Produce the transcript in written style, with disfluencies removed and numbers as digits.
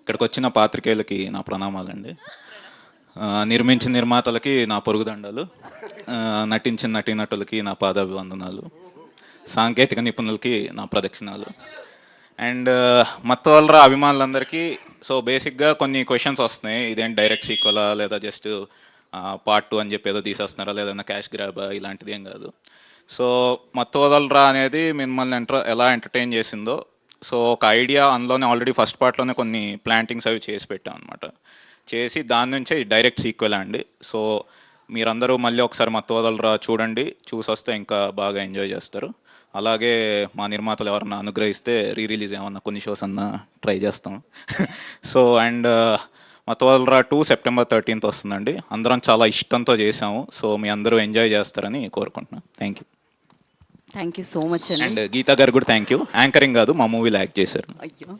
ఇక్కడికి వచ్చిన పాత్రికేయులకి నా ప్రణామాలండి. నిర్మించిన నిర్మాతలకి నా పొరుగుదండాలు, నటించిన నటీనటులకి నా పాదాభివందనాలు, సాంకేతిక నిపుణులకి నా ప్రదక్షిణాలు. అండ్ మత్తోల్రా అభిమానులందరికీ సో బేసిక్గా కొన్ని క్వశ్చన్స్ వస్తున్నాయి. ఇదేంటి డైరెక్ట్ సీక్వెలా లేదా జస్ట్ పార్ట్ 2 అని చెప్పి ఏదో తీసేస్తున్నారా లేదన్నా క్యాష్ గ్రాబా, ఇలాంటిది ఏం కాదు. సో మత్తోదలరా అనేది మిమ్మల్ని ఎలా ఎంటర్టైన్ చేసిందో, సో ఒక ఐడియా అందులోనే ఆల్రెడీ ఫస్ట్ పార్ట్లోనే కొన్ని ప్లాంటింగ్స్ అవి చేసి పెట్టాం అనమాట. చేసి దాని నుంచే డైరెక్ట్ సీక్వెల్ అండి. సో మీరందరూ మళ్ళీ ఒకసారి మత్తోదలరా చూడండి, చూసి వస్తే ఇంకా బాగా ఎంజాయ్ చేస్తారు. అలాగే మా నిర్మాతలు ఎవరన్నా అనుగ్రహిస్తే రిలీజ్ ఏమన్నా కొన్ని షోస్ అన్నా ట్రై చేస్తాం. సో అండ్ మత్తోదలరా 2 సెప్టెంబర్ 13th వస్తుందండి. అందరం చాలా ఇష్టంతో చేసాము. సో మీ అందరూ ఎంజాయ్ చేస్తారని కోరుకుంటున్నాను. Thank you so much and Gita గారు కూడా థ్యాంక్ యూ. యాంకరింగ్ కాదు, మా మూవీలో యాక్ట్ చేశారు. అయ్యో.